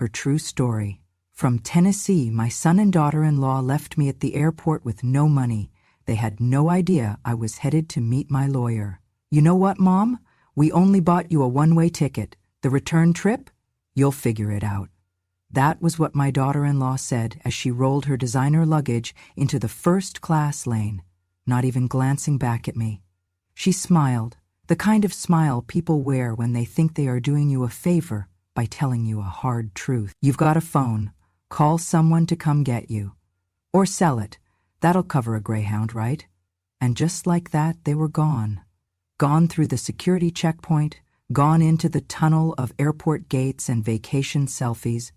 Her true story. From Tennessee, my son and daughter-in-law left me at the airport with no money. They had no idea I was headed to meet my lawyer. You know what, Mom? We only bought you a one-way ticket. The return trip? You'll figure it out. That was what my daughter-in-law said as she rolled her designer luggage into the first-class lane, not even glancing back at me. She smiled, the kind of smile people wear when they think they are doing you a favor by telling you a hard truth. You've got a phone. Call someone to come get you. Or sell it. That'll cover a Greyhound, right? And just like that, they were gone. Gone through the security checkpoint, gone into the tunnel of airport gates and vacation selfies,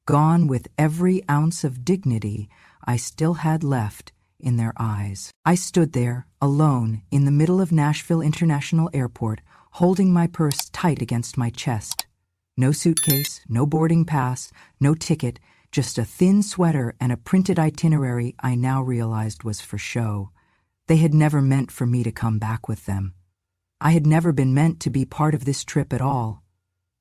gone with every ounce of dignity I still had left in their eyes. I stood there, alone, in the middle of Nashville International Airport, holding my purse tight against my chest. No suitcase, no boarding pass, no ticket, just a thin sweater and a printed itinerary I now realized was for show. They had never meant for me to come back with them. I had never been meant to be part of this trip at all.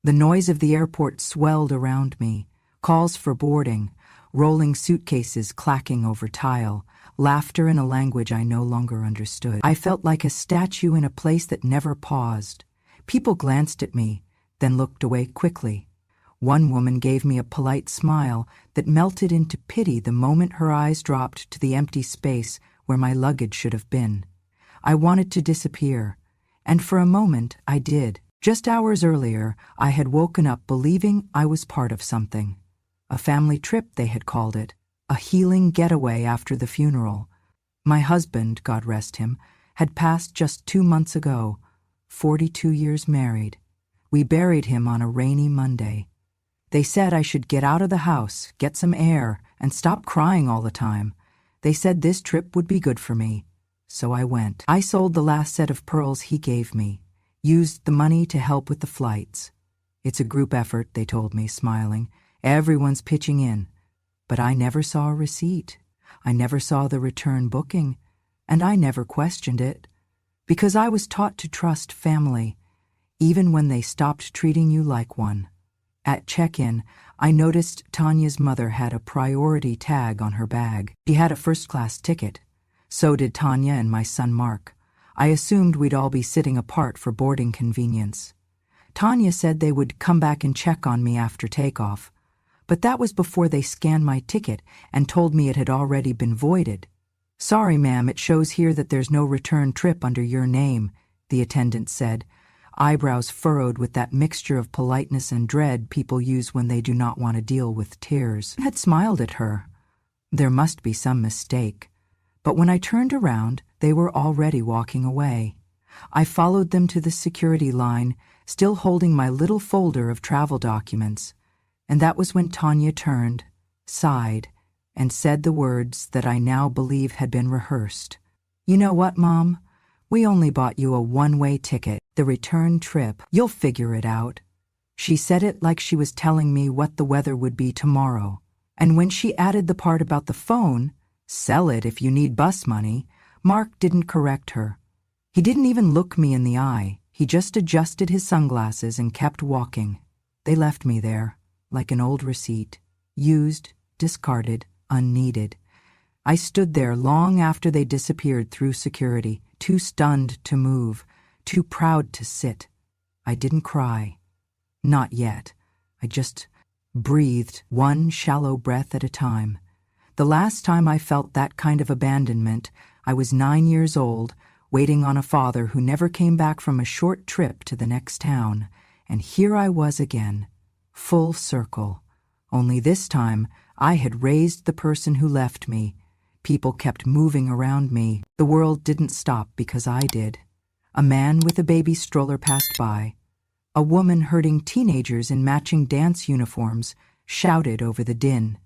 The noise of the airport swelled around me, calls for boarding, rolling suitcases clacking over tile, laughter in a language I no longer understood. I felt like a statue in a place that never paused. People glanced at me, then looked away quickly. One woman gave me a polite smile that melted into pity the moment her eyes dropped to the empty space where my luggage should have been. I wanted to disappear, and for a moment I did. Just hours earlier, I had woken up believing I was part of something. A family trip, they had called it. A healing getaway after the funeral. My husband, God rest him, had passed just 2 months ago, 42 years married. We buried him on a rainy Monday. They said I should get out of the house, get some air, and stop crying all the time. They said this trip would be good for me. So I went. I sold the last set of pearls he gave me, used the money to help with the flights. It's a group effort, they told me, smiling. Everyone's pitching in. But I never saw a receipt. I never saw the return booking. And I never questioned it. Because I was taught to trust family, even when they stopped treating you like one. At check-in, I noticed Tanya's mother had a priority tag on her bag. She had a first-class ticket. So did Tanya and my son Mark. I assumed we'd all be sitting apart for boarding convenience. Tanya said they would come back and check on me after takeoff. But that was before they scanned my ticket and told me it had already been voided. Sorry, ma'am, it shows here that there's no return trip under your name, the attendant said, eyebrows furrowed with that mixture of politeness and dread people use when they do not want to deal with tears. I had smiled at her. There must be some mistake. But when I turned around, they were already walking away. I followed them to the security line, still holding my little folder of travel documents. And that was when Tanya turned, sighed, and said the words that I now believe had been rehearsed. You know what, Mom? We only bought you a one-way ticket, the return trip. You'll figure it out. She said it like she was telling me what the weather would be tomorrow. And when she added the part about the phone, sell it if you need bus money, Mark didn't correct her. He didn't even look me in the eye. He just adjusted his sunglasses and kept walking. They left me there, like an old receipt, used, discarded, unneeded. I stood there long after they disappeared through security, too stunned to move, too proud to sit. I didn't cry. Not yet. I just breathed one shallow breath at a time. The last time I felt that kind of abandonment, I was 9 years old, waiting on a father who never came back from a short trip to the next town. And here I was again, full circle. Only this time, I had raised the person who left me. People kept moving around me. The world didn't stop because I did. A man with a baby stroller passed by. A woman herding teenagers in matching dance uniforms shouted over the din.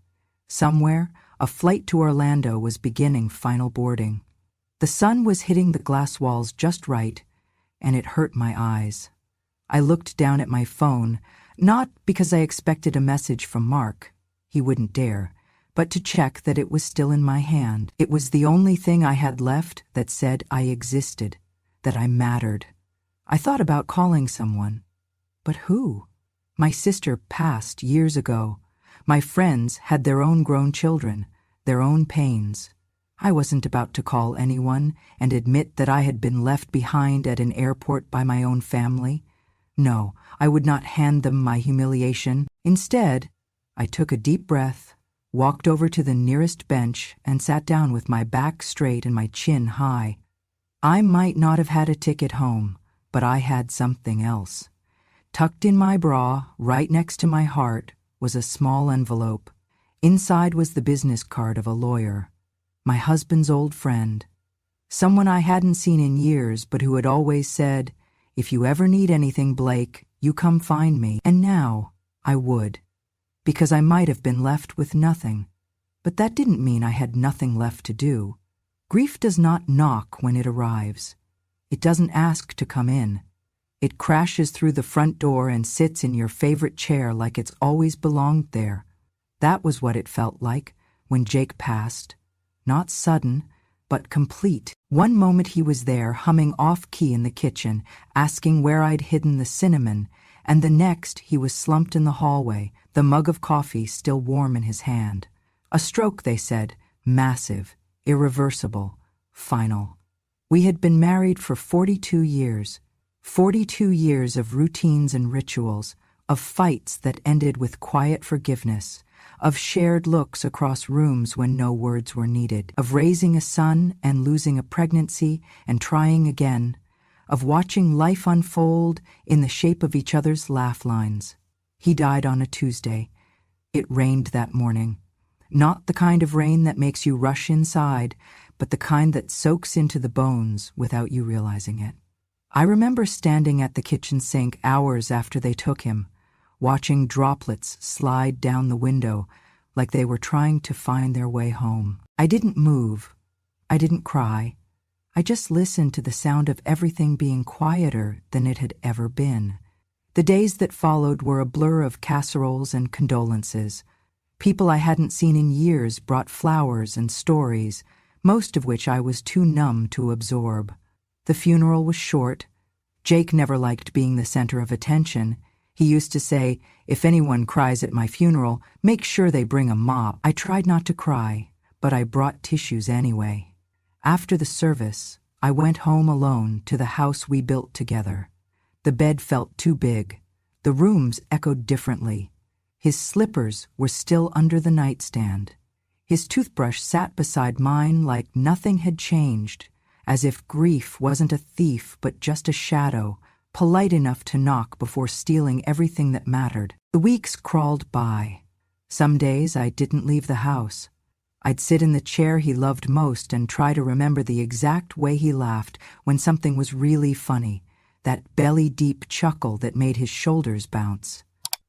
Somewhere, a flight to Orlando was beginning final boarding. The sun was hitting the glass walls just right, and it hurt my eyes. I looked down at my phone, not because I expected a message from Mark. He wouldn't dare. But to check that it was still in my hand. It was the only thing I had left that said I existed, that I mattered. I thought about calling someone. But who? My sister passed years ago. My friends had their own grown children, their own pains. I wasn't about to call anyone and admit that I had been left behind at an airport by my own family. No, I would not hand them my humiliation. Instead, I took a deep breath, walked over to the nearest bench, and sat down with my back straight and my chin high. I might not have had a ticket home, but I had something else. Tucked in my bra, right next to my heart, was a small envelope. Inside was the business card of a lawyer, my husband's old friend, someone I hadn't seen in years but who had always said, "If you ever need anything, Blake, you come find me." And now I would, because I might have been left with nothing. But that didn't mean I had nothing left to do. Grief does not knock when it arrives. It doesn't ask to come in. It crashes through the front door and sits in your favorite chair like it's always belonged there. That was what it felt like when Jake passed. Not sudden, but complete. One moment he was there, humming off-key in the kitchen, asking where I'd hidden the cinnamon, and the next he was slumped in the hallway, the mug of coffee still warm in his hand. A stroke, they said, massive, irreversible, final. We had been married for 42 years. 42 years of routines and rituals, of fights that ended with quiet forgiveness, of shared looks across rooms when no words were needed, of raising a son and losing a pregnancy and trying again, of watching life unfold in the shape of each other's laugh lines. He died on a Tuesday. It rained that morning. Not the kind of rain that makes you rush inside, but the kind that soaks into the bones without you realizing it. I remember standing at the kitchen sink hours after they took him, watching droplets slide down the window like they were trying to find their way home. I didn't move. I didn't cry. I just listened to the sound of everything being quieter than it had ever been. The days that followed were a blur of casseroles and condolences. People I hadn't seen in years brought flowers and stories, most of which I was too numb to absorb. The funeral was short. Jake never liked being the center of attention. He used to say, "If anyone cries at my funeral, make sure they bring a mop." I tried not to cry, but I brought tissues anyway. After the service, I went home alone to the house we built together. The bed felt too big. The rooms echoed differently. His slippers were still under the nightstand. His toothbrush sat beside mine like nothing had changed, as if grief wasn't a thief but just a shadow, polite enough to knock before stealing everything that mattered. The weeks crawled by. Some days I didn't leave the house. I'd sit in the chair he loved most and try to remember the exact way he laughed when something was really funny, that belly-deep chuckle that made his shoulders bounce.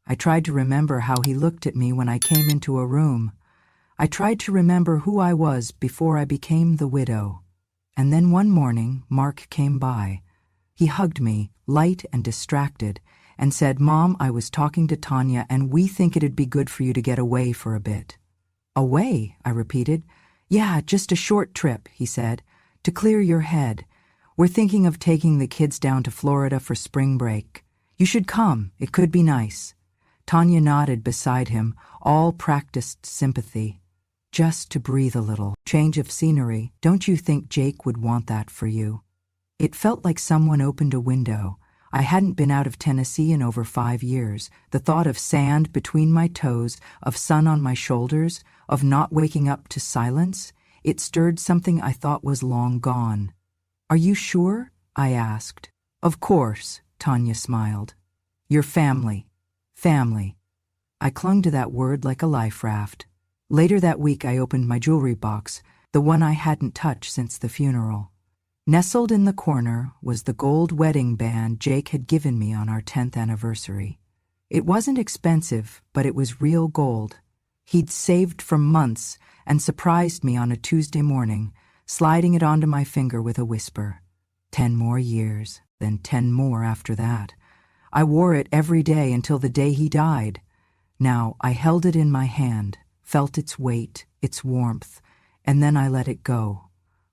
I tried to remember how he looked at me when I came into a room. I tried to remember who I was before I became the widow. And then one morning, Mark came by. He hugged me, light and distracted, and said, "Mom, I was talking to Tanya, and we think it'd be good for you to get away for a bit." "Away?" I repeated. "Yeah, just a short trip," he said, "to clear your head. We're thinking of taking the kids down to Florida for spring break. You should come. It could be nice." Tanya nodded beside him, all practiced sympathy. Just to breathe a little. Change of scenery. Don't you think Jake would want that for you? It felt like someone opened a window. I hadn't been out of Tennessee in over 5 years. The thought of sand between my toes, of sun on my shoulders, of not waking up to silence, it stirred something I thought was long gone. "Are you sure?" I asked. "Of course," Tanya smiled. "Your family. Family." I clung to that word like a life raft. Later that week I opened my jewelry box, the one I hadn't touched since the funeral. Nestled in the corner was the gold wedding band Jake had given me on our 10th anniversary. It wasn't expensive, but it was real gold. He'd saved for months and surprised me on a Tuesday morning, sliding it onto my finger with a whisper. 10 more years, then 10 more after that. I wore it every day until the day he died. Now I held it in my hand, felt its weight, its warmth, and then I let it go.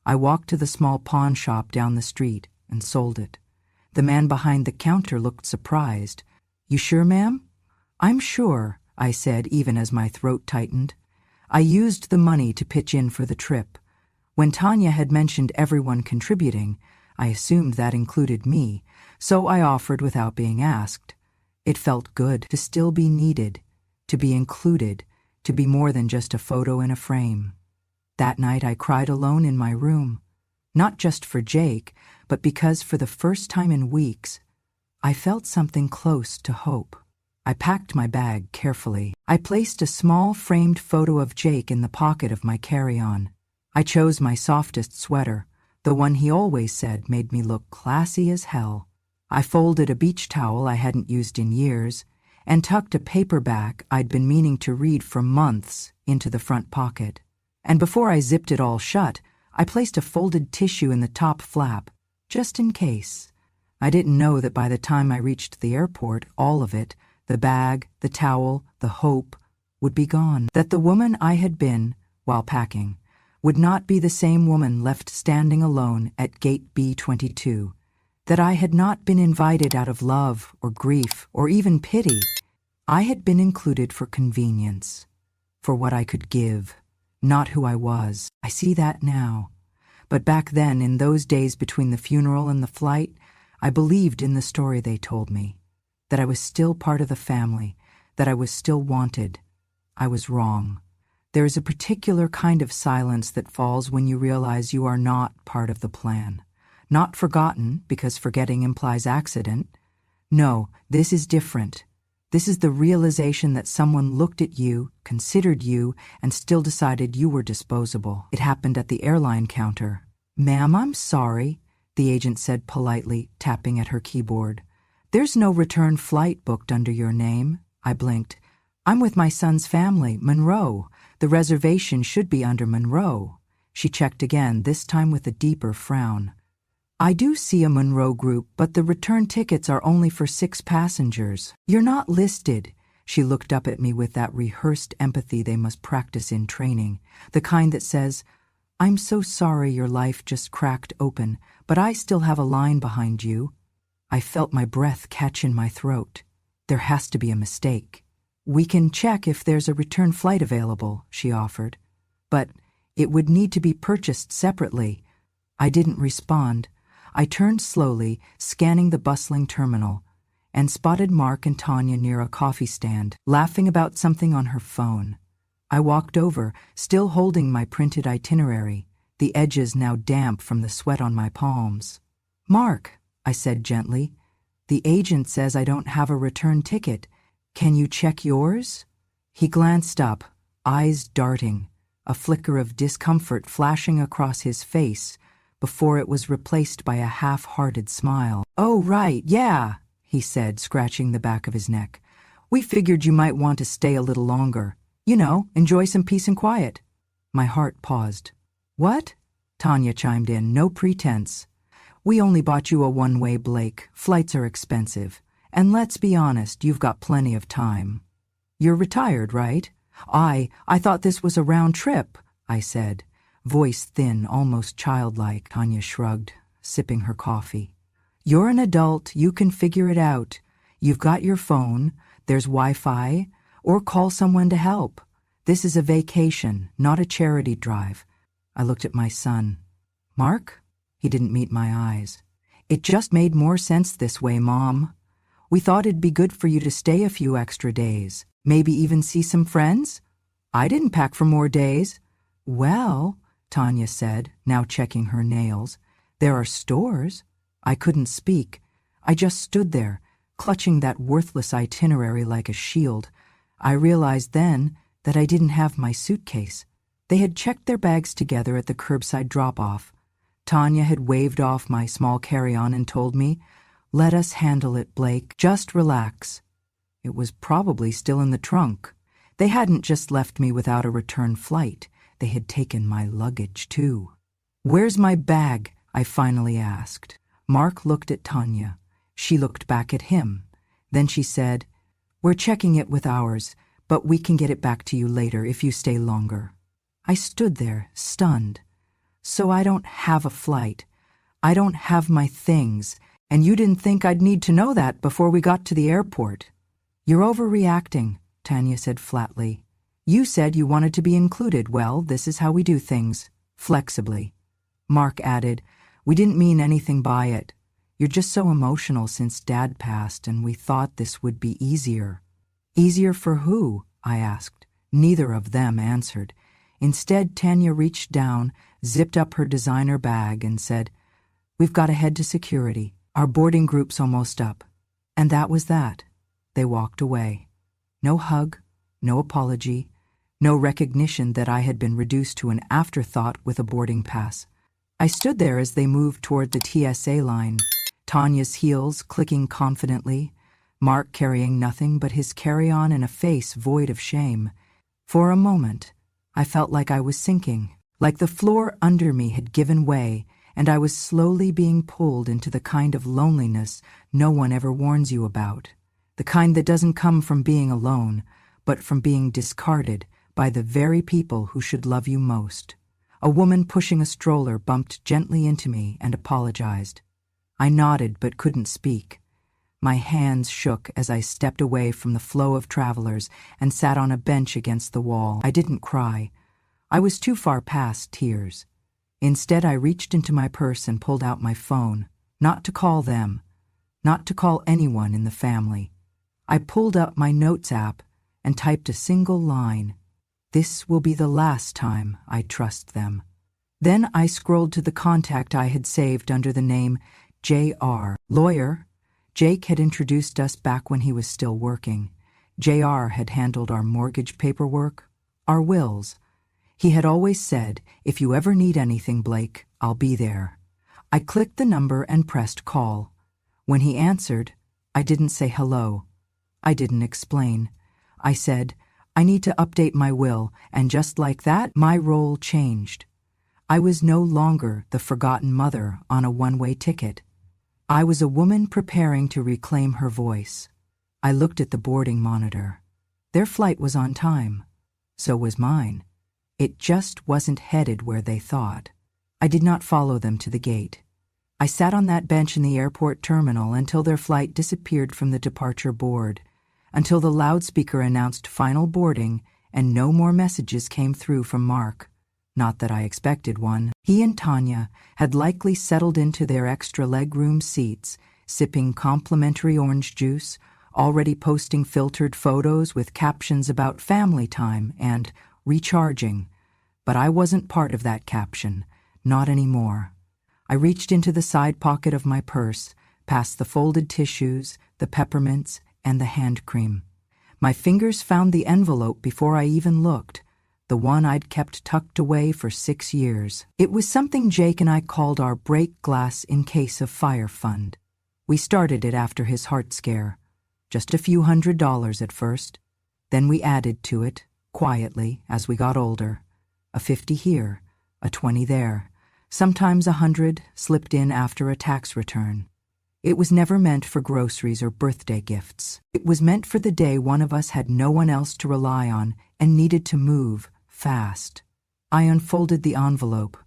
I walked to the small pawn shop down the street and sold it. The man behind the counter looked surprised. "You sure, ma'am?" "I'm sure. I said, even as my throat tightened. I used the money to pitch in for the trip. When Tanya had mentioned everyone contributing, I assumed that included me, so I offered without being asked. It felt good to still be needed, to be included, to be more than just a photo in a frame. That night I cried alone in my room, not just for Jake, but because for the first time in weeks, I felt something close to hope. I packed my bag carefully. I placed a small framed photo of Jake in the pocket of my carry-on. I chose my softest sweater, the one he always said made me look classy as hell. I folded a beach towel I hadn't used in years and tucked a paperback I'd been meaning to read for months into the front pocket. And before I zipped it all shut, I placed a folded tissue in the top flap, just in case. I didn't know that by the time I reached the airport, all of it, the bag, the towel, the hope, would be gone. That the woman I had been, while packing, would not be the same woman left standing alone at gate B22. That I had not been invited out of love or grief or even pity. I had been included for convenience, for what I could give, not who I was. I see that now. But back then, in those days between the funeral and the flight, I believed in the story they told me, that I was still part of the family, that I was still wanted. I was wrong. There is a particular kind of silence that falls when you realize you are not part of the plan. Not forgotten, because forgetting implies accident. No, this is different. This is the realization that someone looked at you, considered you, and still decided you were disposable. It happened at the airline counter. "Ma'am, I'm sorry," the agent said politely, tapping at her keyboard. "There's no return flight booked under your name." I blinked. "I'm with my son's family, Monroe. The reservation should be under Monroe." She checked again, this time with a deeper frown. "I do see a Monroe group, but the return tickets are only for 6 passengers. You're not listed." She looked up at me with that rehearsed empathy they must practice in training, the kind that says, "I'm so sorry your life just cracked open, but I still have a line behind you." I felt my breath catch in my throat. There has to be a mistake. "We can check if there's a return flight available," she offered. "But it would need to be purchased separately." I didn't respond. I turned slowly, scanning the bustling terminal, and spotted Mark and Tanya near a coffee stand, laughing about something on her phone. I walked over, still holding my printed itinerary, the edges now damp from the sweat on my palms. "Mark," I said gently, "the agent says I don't have a return ticket. Can you check yours?" He glanced up, eyes darting, a flicker of discomfort flashing across his face before it was replaced by a half-hearted smile. "Oh, right, yeah," he said, scratching the back of his neck. "We figured you might want to stay a little longer. You know, enjoy some peace and quiet." My heart paused. "What?" Tanya chimed in, no pretense. "We only bought you a one-way, Blake. Flights are expensive. And let's be honest, you've got plenty of time." "You're retired, right?" I thought this was a round trip," I said, voice thin, almost childlike. Tanya shrugged, sipping her coffee. "You're an adult, you can figure it out. You've got your phone, there's Wi-Fi, or call someone to help. This is a vacation, not a charity drive." I looked at my son. "Mark?" He didn't meet my eyes. "It just made more sense this way, Mom. We thought it'd be good for you to stay a few extra days, maybe even see some friends. I didn't pack for more days." "Well," Tanya said, now checking her nails, "there are stores." I couldn't speak. I just stood there, clutching that worthless itinerary like a shield. I realized then that I didn't have my suitcase. They had checked their bags together at the curbside drop-off. Tanya had waved off my small carry-on and told me, "Let us handle it, Blake. Just relax." It was probably still in the trunk. They hadn't just left me without a return flight. They had taken my luggage, too. "Where's my bag?" I finally asked. Mark looked at Tanya. She looked back at him. Then she said, "We're checking it with ours, but we can get it back to you later if you stay longer." I stood there, stunned. "So I don't have a flight. I don't have my things, and you didn't think I'd need to know that before we got to the airport." "You're overreacting," Tanya said flatly. You said you wanted to be included. Well, this is how we do things. Flexibly. Mark added, we didn't mean anything by it. You're just so emotional since Dad passed, and we thought this would be easier. Easier for who? I asked. Neither of them answered. Instead, Tanya reached down, zipped up her designer bag, and said, We've got to head to security. Our boarding group's almost up. And that was that. They walked away. No hug, no apology, no recognition that I had been reduced to an afterthought with a boarding pass. I stood there as they moved toward the TSA line, Tanya's heels clicking confidently, Mark carrying nothing but his carry-on and a face void of shame. For a moment, I felt like I was sinking, like the floor under me had given way, and I was slowly being pulled into the kind of loneliness no one ever warns you about, the kind that doesn't come from being alone, but from being discarded by the very people who should love you most. A woman pushing a stroller bumped gently into me and apologized. I nodded but couldn't speak. My hands shook as I stepped away from the flow of travelers and sat on a bench against the wall. I didn't cry. I was too far past tears. Instead, I reached into my purse and pulled out my phone, not to call them, not to call anyone in the family. I pulled up my notes app and typed a single line. This will be the last time I trust them. Then I scrolled to the contact I had saved under the name J.R. Lawyer. Jake had introduced us back when he was still working. J.R. had handled our mortgage paperwork, our wills. He had always said, if you ever need anything, Blake, I'll be there. I clicked the number and pressed call. When he answered, I didn't say hello. I didn't explain. I said, I need to update my will, and just like that, my role changed. I was no longer the forgotten mother on a one-way ticket. I was a woman preparing to reclaim her voice. I looked at the boarding monitor. Their flight was on time. So was mine. It just wasn't headed where they thought. I did not follow them to the gate. I sat on that bench in the airport terminal until their flight disappeared from the departure board, until the loudspeaker announced final boarding and no more messages came through from Mark. Not that I expected one. He and Tanya had likely settled into their extra legroom seats, sipping complimentary orange juice, already posting filtered photos with captions about family time and recharging. But I wasn't part of that caption, not anymore. I reached into the side pocket of my purse, past the folded tissues, the peppermints, and the hand cream. My fingers found the envelope before I even looked, the one I'd kept tucked away for 6 years. It was something Jake and I called our break glass in case of fire fund. We started it after his heart scare. Just a few $100s at first. Then we added to it, quietly, as we got older. A 50 here, a 20 there. Sometimes 100 slipped in after a tax return. It was never meant for groceries or birthday gifts. It was meant for the day one of us had no one else to rely on and needed to move fast. I unfolded the envelope.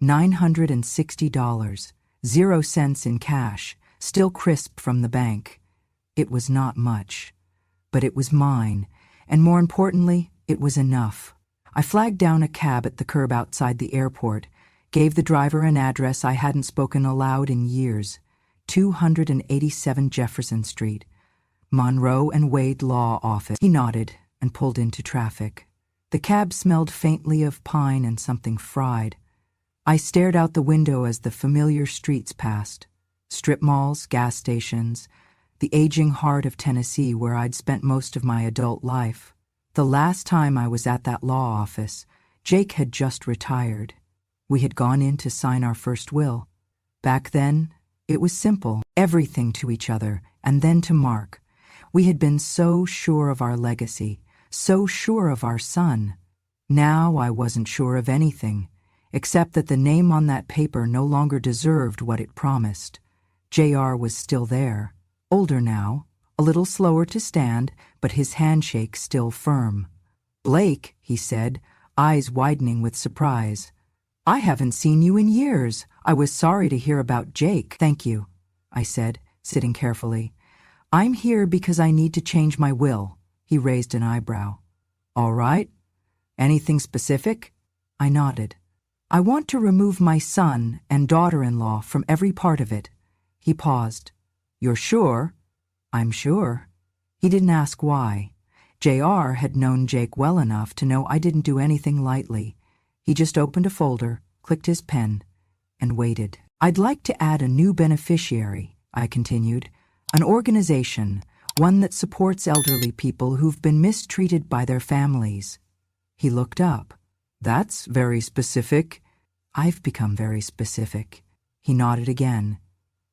$960, 0 cents in cash, still crisp from the bank. It was not much, but it was mine, and more importantly, it was enough. I flagged down a cab at the curb outside the airport, gave the driver an address I hadn't spoken aloud in years, 287 Jefferson Street, Monroe and Wade Law Office. He nodded and pulled into traffic. The cab smelled faintly of pine and something fried. I stared out the window as the familiar streets passed. Strip malls, gas stations, the aging heart of Tennessee where I'd spent most of my adult life. The last time I was at that law office, Jake had just retired. We had gone in to sign our first will. Back then, it was simple, everything to each other, and then to Mark. We had been so sure of our legacy, so sure of our son. Now I wasn't sure of anything, except that the name on that paper no longer deserved what it promised. J.R. was still there, older now, a little slower to stand, but his handshake still firm. "Blake," he said, eyes widening with surprise. "I haven't seen you in years. I was sorry to hear about Jake." "Thank you," I said, sitting carefully. "I'm here because I need to change my will," He raised an eyebrow. All right. Anything specific? I nodded. I want to remove my son and daughter-in-law from every part of it. He paused. You're sure? I'm sure. He didn't ask why. JR had known Jake well enough to know I didn't do anything lightly. He just opened a folder, clicked his pen, and waited. I'd like to add a new beneficiary, I continued. An organization, one that supports elderly people who've been mistreated by their families. He looked up. That's very specific. I've become very specific. He nodded again.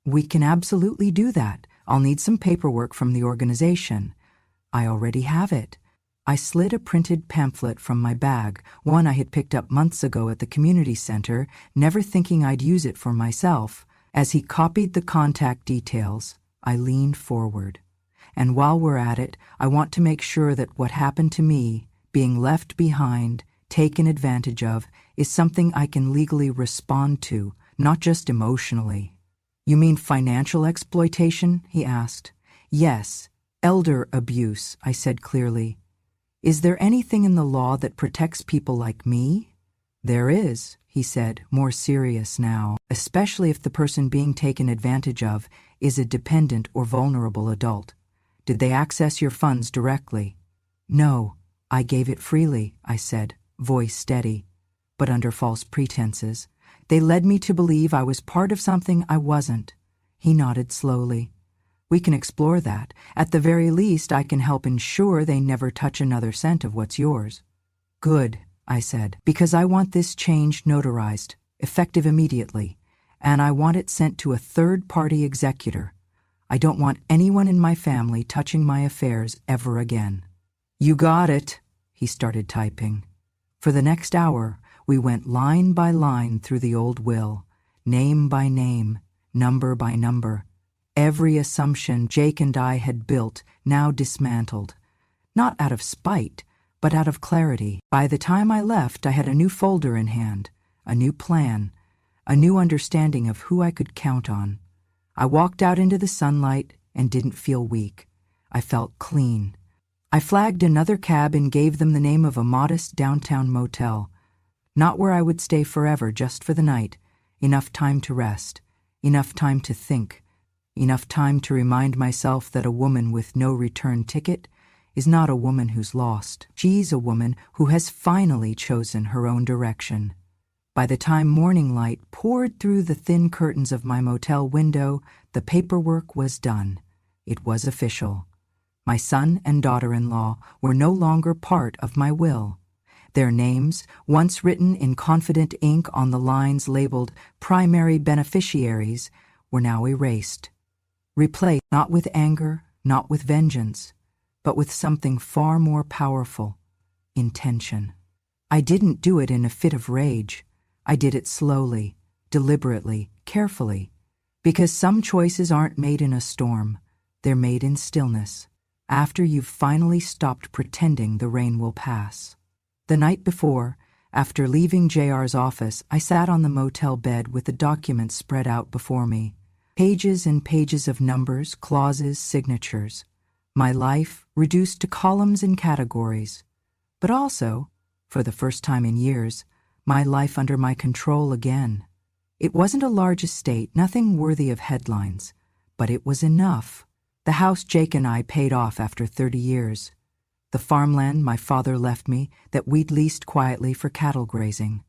We can absolutely do that. I'll need some paperwork from the organization. I already have it. I slid a printed pamphlet from my bag, one I had picked up months ago at the community center, never thinking I'd use it for myself. As he copied the contact details, I leaned forward. And while we're at it, I want to make sure that what happened to me, being left behind, taken advantage of, is something I can legally respond to, not just emotionally. You mean financial exploitation? He asked. Yes, elder abuse, I said clearly. Is there anything in the law that protects people like me? There is, he said, more serious now, especially if the person being taken advantage of is a dependent or vulnerable adult. Did they access your funds directly? No, I gave it freely, I said, voice steady, but under false pretenses. They led me to believe I was part of something I wasn't. He nodded slowly. We can explore that. At the very least, I can help ensure they never touch another cent of what's yours. Good, I said, because I want this change notarized, effective immediately, and I want it sent to a third-party executor. I don't want anyone in my family touching my affairs ever again. You got it, he started typing. For the next hour, we went line by line through the old will, name by name, number by number. Every assumption Jake and I had built now dismantled, not out of spite, but out of clarity. By the time I left, I had a new folder in hand, a new plan, a new understanding of who I could count on. I walked out into the sunlight and didn't feel weak. I felt clean. I flagged another cab and gave them the name of a modest downtown motel. Not where I would stay forever, just for the night. Enough time to rest, enough time to think, enough time to remind myself that a woman with no return ticket is not a woman who's lost. She's a woman who has finally chosen her own direction. By the time morning light poured through the thin curtains of my motel window, the paperwork was done. It was official. My son and daughter-in-law were no longer part of my will. Their names, once written in confident ink on the lines labeled primary beneficiaries, were now erased. Replaced not with anger, not with vengeance, but with something far more powerful, intention. I didn't do it in a fit of rage. I did it slowly, deliberately, carefully, because some choices aren't made in a storm. They're made in stillness, after you've finally stopped pretending the rain will pass. The night before, after leaving JR's office, I sat on the motel bed with the documents spread out before me. Pages and pages of numbers, clauses, signatures. My life reduced to columns and categories. But also, for the first time in years, my life under my control again. It wasn't a large estate, nothing worthy of headlines, but it was enough. The house Jake and I paid off after 30 years. The farmland my father left me that we'd leased quietly for cattle grazing.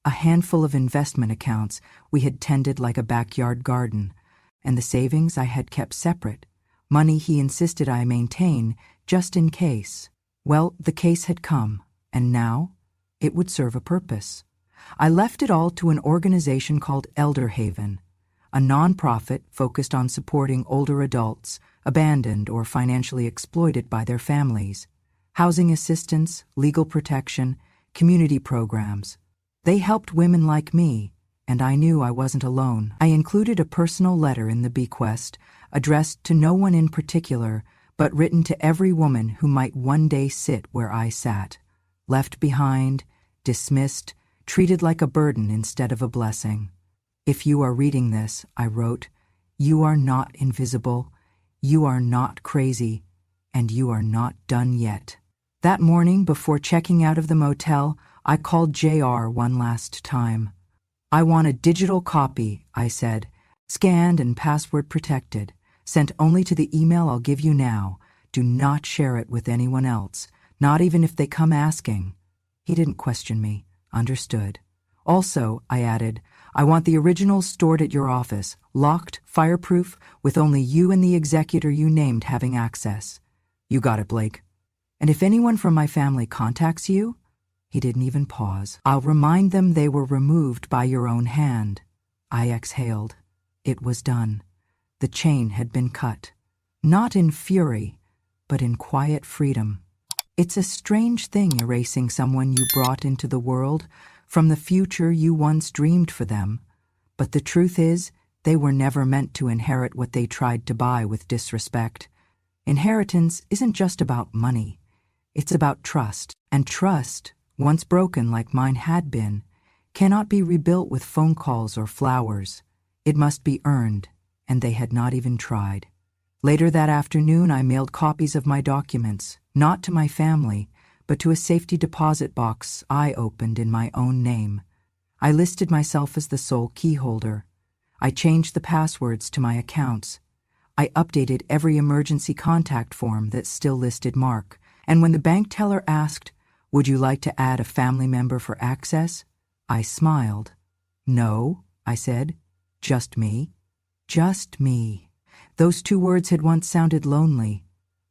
A handful of investment accounts we had tended like a backyard garden, and the savings I had kept separate, money he insisted I maintain just in case. Well, the case had come, and now it would serve a purpose. I left it all to an organization called Elder Haven, a nonprofit focused on supporting older adults abandoned or financially exploited by their families. Housing assistance, legal protection, community programs. They helped women like me, and I knew I wasn't alone. I included a personal letter in the bequest, addressed to no one in particular, but written to every woman who might one day sit where I sat. Left behind, dismissed, treated like a burden instead of a blessing. If you are reading this, I wrote, you are not invisible. You are not crazy. and you are not done yet. That morning, before checking out of the motel, I called JR one last time. I want a digital copy, I said, scanned and password protected, sent only to the email I'll give you now. Do not share it with anyone else, not even if they come asking. He didn't question me. Understood. Also, I added, I want the originals stored at your office, locked, fireproof, with only you and the executor you named having access. You got it, Blake. And if anyone from my family contacts you, he didn't even pause, I'll remind them they were removed by your own hand. I exhaled. It was done. The chain had been cut. Not in fury, but in quiet freedom. It's a strange thing erasing someone you brought into the world from the future you once dreamed for them. But the truth is, they were never meant to inherit what they tried to buy with disrespect. Inheritance isn't just about money. It's about trust. And trust, once broken like mine had been, cannot be rebuilt with phone calls or flowers. It must be earned, and they had not even tried. Later that afternoon, I mailed copies of my documents, not to my family, but to a safety deposit box I opened in my own name. I listed myself as the sole key holder. I changed the passwords to my accounts. I updated every emergency contact form that still listed Mark, and when the bank teller asked, "Would you like to add a family member for access?" I smiled. "No," I said. "Just me." Just me. Those two words had once sounded lonely,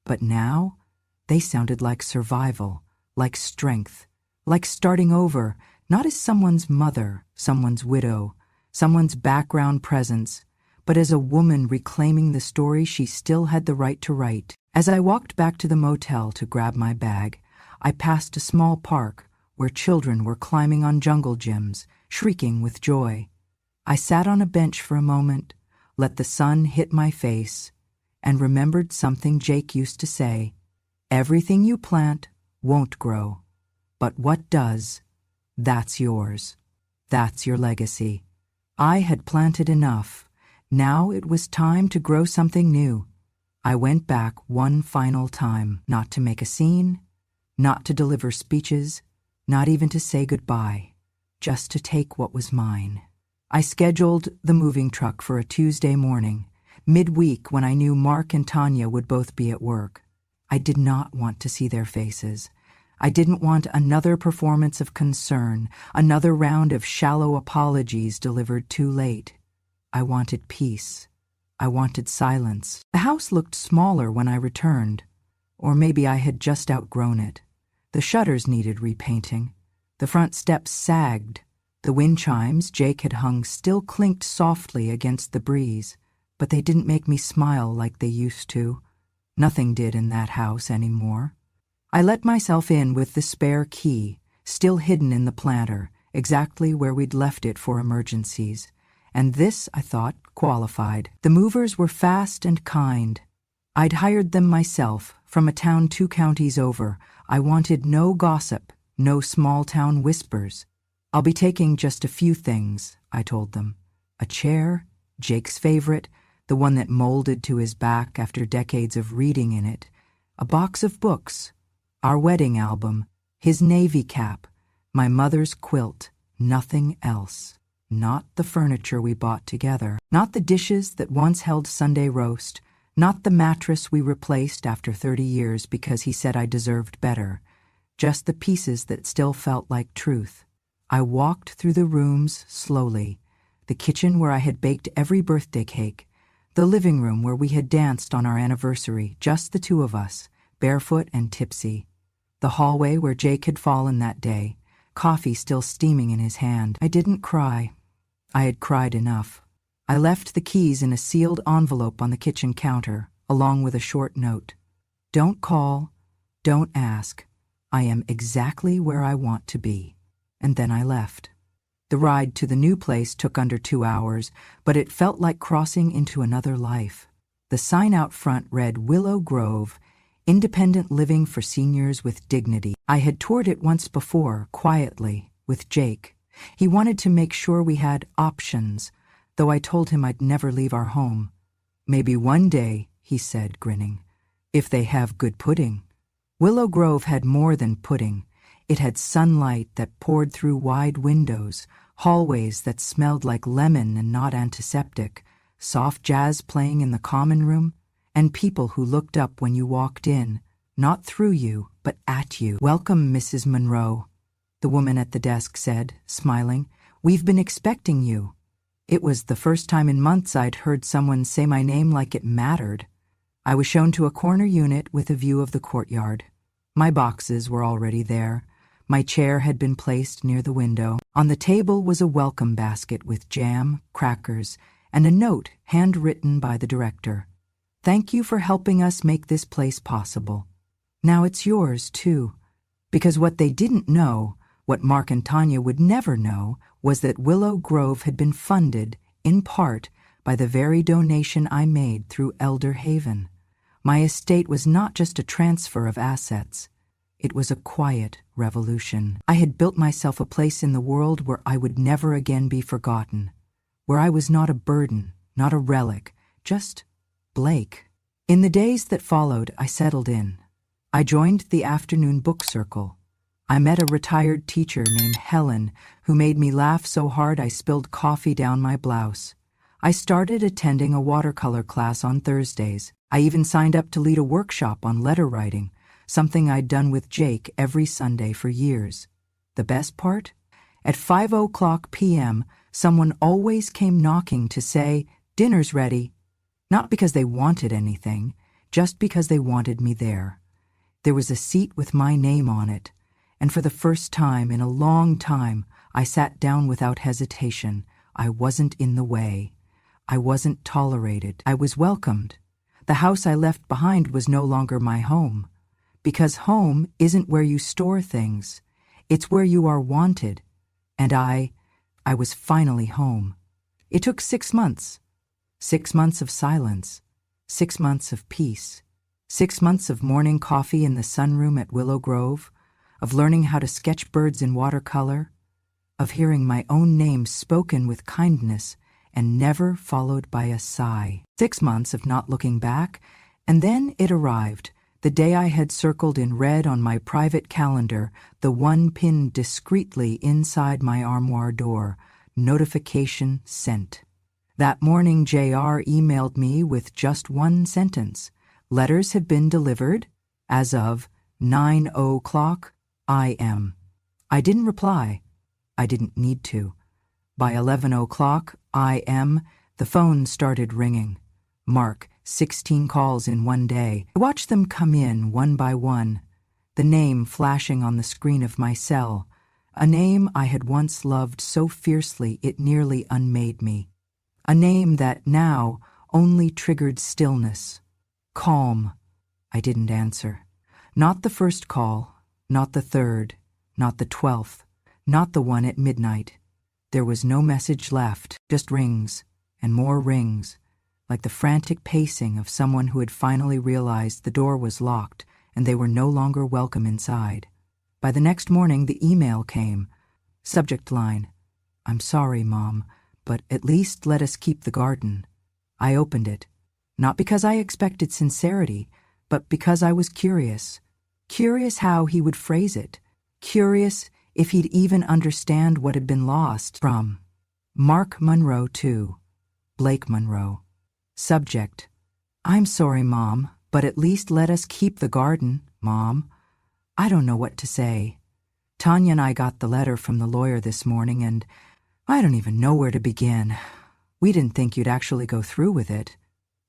but now they sounded like survival, like strength, like starting over, not as someone's mother, someone's widow, someone's background presence, but as a woman reclaiming the story she still had the right to write. As I walked back to the motel to grab my bag, I passed a small park where children were climbing on jungle gyms, shrieking with joy. I sat on a bench for a moment, let the sun hit my face, and remembered something Jake used to say, "Everything you plant won't grow, but what does, that's yours. That's your legacy." I had planted enough. Now it was time to grow something new. I went back one final time, not to make a scene, not to deliver speeches, not even to say goodbye, just to take what was mine. I scheduled the moving truck for a Tuesday morning, midweek when I knew Mark and Tanya would both be at work. I did not want to see their faces. I didn't want another performance of concern, another round of shallow apologies delivered too late. I wanted peace. I wanted silence. The house looked smaller when I returned, or maybe I had just outgrown it. The shutters needed repainting. The front steps sagged. The wind chimes Jake had hung still clinked softly against the breeze, but they didn't make me smile like they used to. Nothing did in that house anymore. I let myself in with the spare key, still hidden in the planter, exactly where we'd left it for emergencies. And this, I thought, qualified. The movers were fast and kind. I'd hired them myself, from a town 2 counties over. I wanted no gossip, no small-town whispers. "I'll be taking just a few things," I told them. A chair, Jake's favorite, the one that molded to his back after decades of reading in it, a box of books, our wedding album, his navy cap, my mother's quilt, nothing else. Not the furniture we bought together, not the dishes that once held Sunday roast, not the mattress we replaced after 30 years because he said I deserved better, just the pieces that still felt like truth. I walked through the rooms slowly, the kitchen where I had baked every birthday cake, the living room where we had danced on our anniversary, just the two of us, barefoot and tipsy, the hallway where Jake had fallen that day, coffee still steaming in his hand. I didn't cry. I had cried enough. I left the keys in a sealed envelope on the kitchen counter, along with a short note. "Don't call, don't ask. I am exactly where I want to be." And then I left. The ride to the new place took under 2 hours, but it felt like crossing into another life. The sign out front read Willow Grove, Independent Living for Seniors with Dignity. I had toured it once before, quietly, with Jake. He wanted to make sure we had options, though I told him I'd never leave our home. "Maybe one day," he said, grinning. If they have good pudding. Willow Grove had more than pudding. It had sunlight that poured through wide windows, hallways that smelled like lemon and not antiseptic, soft jazz playing in the common room, and people who looked up when you walked in, not through you, but at you. "Welcome, Mrs. Monroe," the woman at the desk said, smiling. "We've been expecting you." It was the first time in months I'd heard someone say my name like it mattered. I was shown to a corner unit with a view of the courtyard. My boxes were already there. My chair had been placed near the window. On the table was a welcome basket with jam, crackers, and a note handwritten by the director. "Thank you for helping us make this place possible. Now it's yours, too." Because what they didn't know, what Mark and Tanya would never know, was that Willow Grove had been funded, in part, by the very donation I made through Elder Haven. My estate was not just a transfer of assets. It was a quiet revolution. I had built myself a place in the world where I would never again be forgotten, where I was not a burden, not a relic, just Blake. In the days that followed, I settled in. I joined the afternoon book circle. I met a retired teacher named Helen who made me laugh so hard I spilled coffee down my blouse. I started attending a watercolor class on Thursdays. I even signed up to lead a workshop on letter writing, something I'd done with Jake every Sunday for years. The best part? At 5:00 p.m., someone always came knocking to say, "Dinner's ready." Not because they wanted anything, just because they wanted me there. There was a seat with my name on it, and for the first time in a long time, I sat down without hesitation. I wasn't in the way. I wasn't tolerated. I was welcomed. The house I left behind was no longer my home. Because home isn't where you store things. It's where you are wanted. And I was finally home. It took 6 months. 6 months of silence. 6 months of peace. 6 months of morning coffee in the sunroom at Willow Grove, of learning how to sketch birds in watercolor, of hearing my own name spoken with kindness and never followed by a sigh. 6 months of not looking back, and then it arrived. The day I had circled in red on my private calendar, the one pinned discreetly inside my armoire door, notification sent. That morning JR emailed me with just one sentence. Letters have been delivered as of 9:00 AM. I didn't reply. I didn't need to. By 11:00 AM, the phone started ringing. Mark, 16 calls in one day. I watched them come in one by one, the name flashing on the screen of my cell, a name I had once loved so fiercely it nearly unmade me, a name that now only triggered stillness, calm. I didn't answer. Not the first call, not the third, not the 12th, not the one at midnight. There was no message left, just rings and more rings, like the frantic pacing of someone who had finally realized the door was locked and they were no longer welcome inside. By the next morning, the email came. Subject line, "I'm sorry, Mom, but at least let us keep the garden." I opened it, not because I expected sincerity, but because I was curious. Curious how he would phrase it. Curious if he'd even understand what had been lost. From Mark Monroe to Blake Monroe. Subject, "I'm sorry, Mom, but at least let us keep the garden, Mom." I don't know what to say. Tanya and I got the letter from the lawyer this morning, and I don't even know where to begin. We didn't think you'd actually go through with it.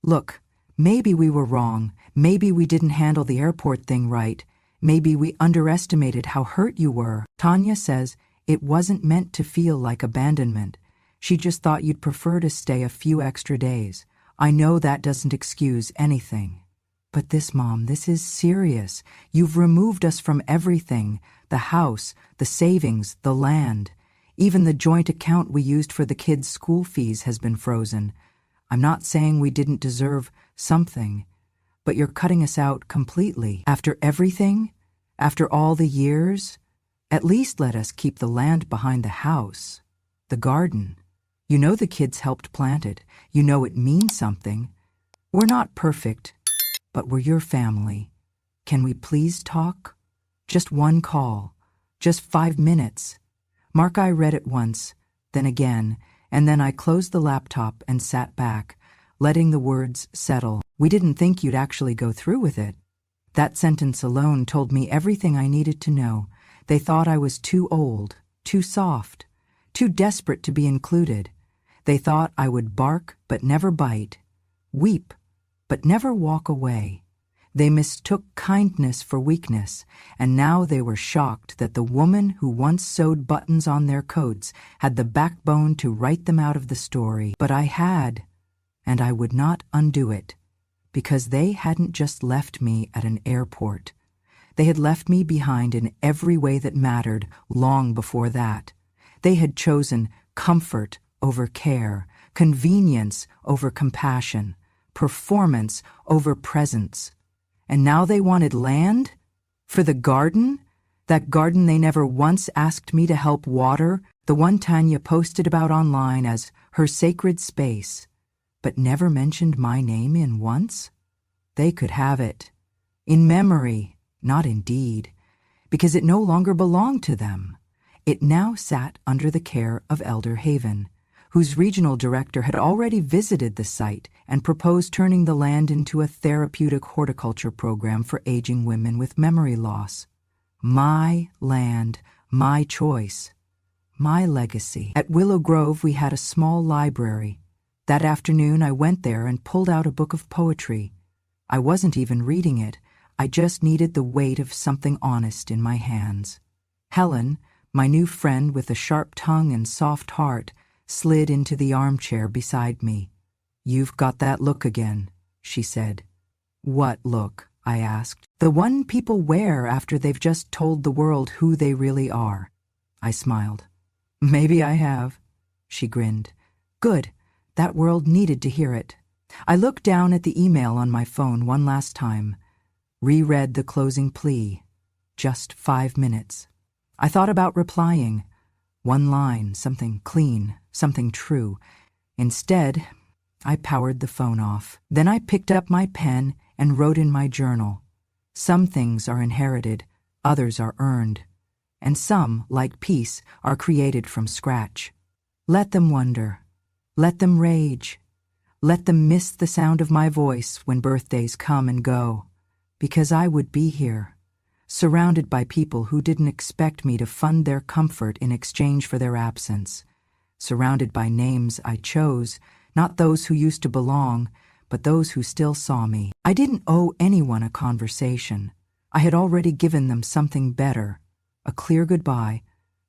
Look, maybe we were wrong. Maybe we didn't handle the airport thing right. Maybe we underestimated how hurt you were. Tanya says it wasn't meant to feel like abandonment. She just thought you'd prefer to stay a few extra days. I know that doesn't excuse anything. But this, Mom, this is serious. You've removed us from everything. The house, the savings, the land. Even the joint account we used for the kids' school fees has been frozen. I'm not saying we didn't deserve something, but you're cutting us out completely. After everything? After all the years? At least let us keep the land behind the house. The garden. You know the kids helped plant it. You know it means something. We're not perfect. but we're your family. Can we please talk? Just one call. Just 5 minutes. Mark, I read it once, then again, and then I closed the laptop and sat back, letting the words settle. We didn't think you'd actually go through with it. That sentence alone told me everything I needed to know. They thought I was too old, too soft, too desperate to be included. They thought I would bark but never bite, weep but never walk away. They mistook kindness for weakness, and now they were shocked that the woman who once sewed buttons on their coats had the backbone to write them out of the story. But I had, and I would not undo it, because they hadn't just left me at an airport. They had left me behind in every way that mattered long before that. They had chosen comfort over care, convenience over compassion, performance over presence. And now they wanted land? For the garden? That garden they never once asked me to help water, the one Tanya posted about online as her sacred space, but never mentioned my name in once? They could have it. In memory, not in deed, because it no longer belonged to them. It now sat under the care of Elder Haven, whose regional director had already visited the site and proposed turning the land into a therapeutic horticulture program for aging women with memory loss. My land, my choice, my legacy. At Willow Grove, we had a small library. That afternoon, I went there and pulled out a book of poetry. I wasn't even reading it. I just needed the weight of something honest in my hands. Helen, my new friend with a sharp tongue and soft heart, slid into the armchair beside me. "You've got that look again," she said. "What look?" I asked. "The one people wear after they've just told the world who they really are." I smiled. "Maybe I have." She grinned. "Good. That world needed to hear it." I looked down at the email on my phone one last time, reread the closing plea. Just 5 minutes. I thought about replying. One line, something clean, something true. Instead, I powered the phone off. Then I picked up my pen and wrote in my journal. Some things are inherited, others are earned, and some, like peace, are created from scratch. Let them wonder. Let them rage. Let them miss the sound of my voice when birthdays come and go, because I would be here, surrounded by people who didn't expect me to fund their comfort in exchange for their absence, surrounded by names I chose, not those who used to belong, but those who still saw me. I didn't owe anyone a conversation. I had already given them something better, a clear goodbye,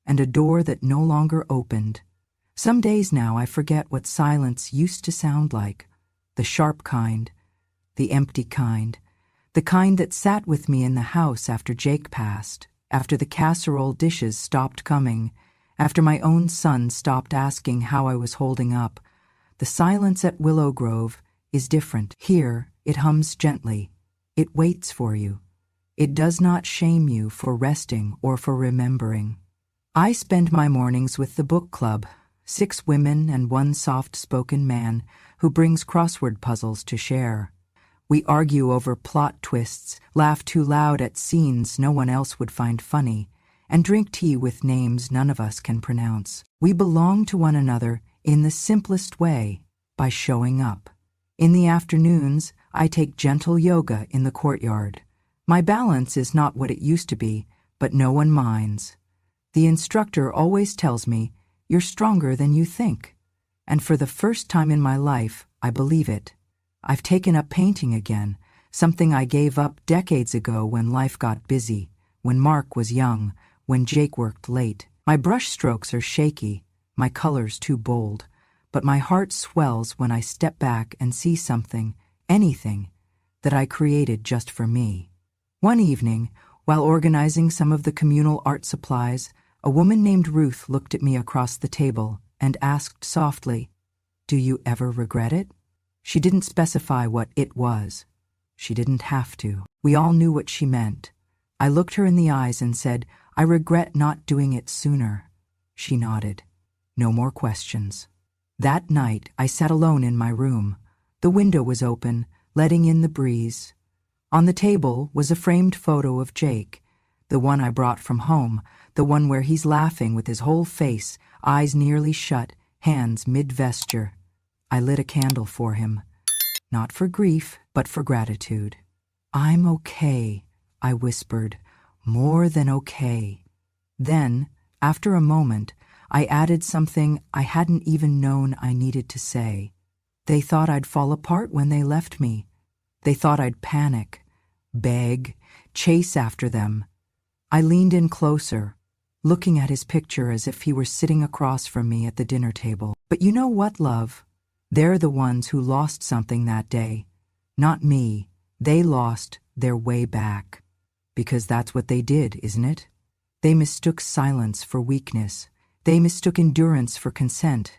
and a door that no longer opened. Some days now I forget what silence used to sound like, the sharp kind, the empty kind, the kind that sat with me in the house after Jake passed, after the casserole dishes stopped coming, after my own son stopped asking how I was holding up. The silence at Willow Grove is different. Here, it hums gently. It waits for you. It does not shame you for resting or for remembering. I spend my mornings with the book club, 6 women and 1 soft-spoken man who brings crossword puzzles to share. We argue over plot twists, laugh too loud at scenes no one else would find funny, and drink tea with names none of us can pronounce. We belong to one another in the simplest way, by showing up. In the afternoons, I take gentle yoga in the courtyard. My balance is not what it used to be, but no one minds. The instructor always tells me, "You're stronger than you think." And for the first time in my life, I believe it. I've taken up painting again, something I gave up decades ago when life got busy, when Mark was young, when Jake worked late. My brush strokes are shaky, my colors too bold, but my heart swells when I step back and see something, anything, that I created just for me. One evening, while organizing some of the communal art supplies, a woman named Ruth looked at me across the table and asked softly, "Do you ever regret it?" She didn't specify what it was. She didn't have to. We all knew what she meant. I looked her in the eyes and said, "I regret not doing it sooner." She nodded. No more questions. That night, I sat alone in my room. The window was open, letting in the breeze. On the table was a framed photo of Jake, the one I brought from home, the one where he's laughing with his whole face, eyes nearly shut, hands mid-vesture. I lit a candle for him, not for grief, but for gratitude. "I'm okay," I whispered, "more than okay." Then, after a moment, I added something I hadn't even known I needed to say. They thought I'd fall apart when they left me. They thought I'd panic, beg, chase after them. I leaned in closer, looking at his picture as if he were sitting across from me at the dinner table. "But you know what, love? They're the ones who lost something that day. Not me. They lost their way back. Because that's what they did, isn't it? They mistook silence for weakness. They mistook endurance for consent.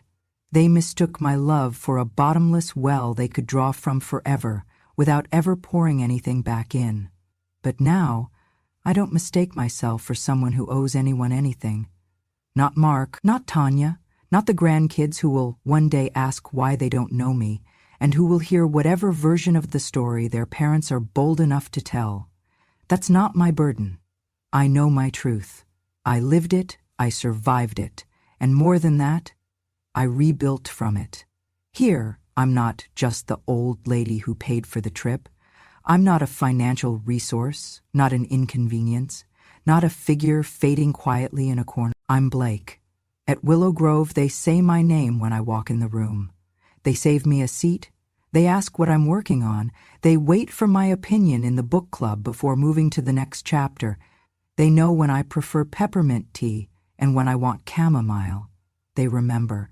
They mistook my love for a bottomless well they could draw from forever, without ever pouring anything back in. But now, I don't mistake myself for someone who owes anyone anything. Not Mark, not Tanya, not the grandkids who will one day ask why they don't know me, and who will hear whatever version of the story their parents are bold enough to tell. That's not my burden. I know my truth. I lived it, I survived it, and more than that, I rebuilt from it. Here, I'm not just the old lady who paid for the trip. I'm not a financial resource, not an inconvenience, not a figure fading quietly in a corner. I'm Blake. At Willow Grove, they say my name when I walk in the room. They save me a seat. They ask what I'm working on. They wait for my opinion in the book club before moving to the next chapter. They know when I prefer peppermint tea and when I want chamomile. They remember.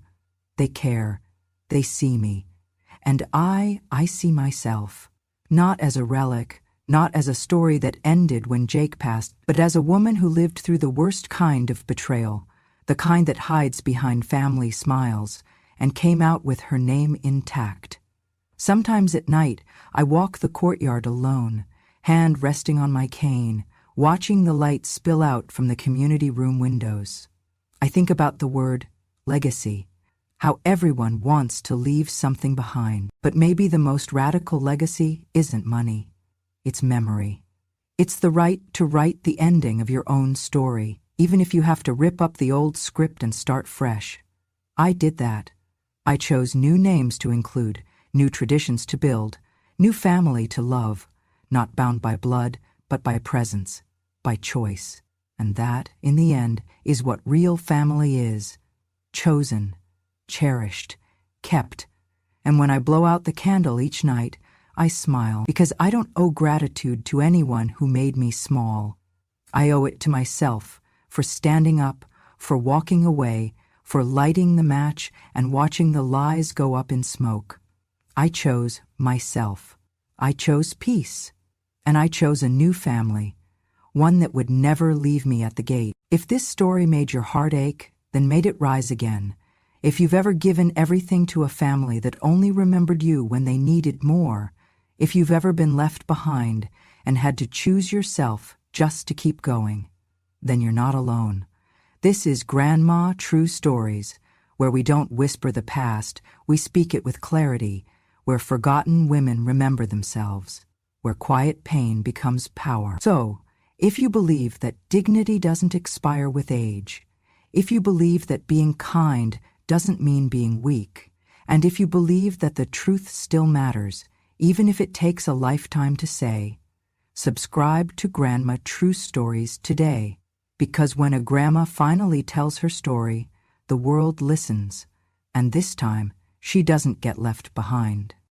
They care. They see me. And I see myself. Not as a relic, not as a story that ended when Jake passed, but as a woman who lived through the worst kind of betrayal, the kind that hides behind family smiles, and came out with her name intact. Sometimes at night, I walk the courtyard alone, hand resting on my cane, watching the light spill out from the community room windows. I think about the word legacy, how everyone wants to leave something behind. But maybe the most radical legacy isn't money. It's memory. It's the right to write the ending of your own story, even if you have to rip up the old script and start fresh. I did that. I chose new names to include, new traditions to build, new family to love, not bound by blood, but by presence, by choice. And that, in the end, is what real family is. Chosen, cherished, kept. And when I blow out the candle each night, I smile because I don't owe gratitude to anyone who made me small. I owe it to myself for standing up, for walking away, for lighting the match and watching the lies go up in smoke. I chose myself. I chose peace. And I chose a new family, one that would never leave me at the gate. If this story made your heart ache, then made it rise again. If you've ever given everything to a family that only remembered you when they needed more, if you've ever been left behind and had to choose yourself just to keep going, then you're not alone. This is Grandma True Stories, where we don't whisper the past, we speak it with clarity, where forgotten women remember themselves, where quiet pain becomes power. So, if you believe that dignity doesn't expire with age, if you believe that being kind doesn't mean being weak, and if you believe that the truth still matters, even if it takes a lifetime to say, subscribe to Grandma True Stories today, because when a grandma finally tells her story, the world listens, and this time she doesn't get left behind.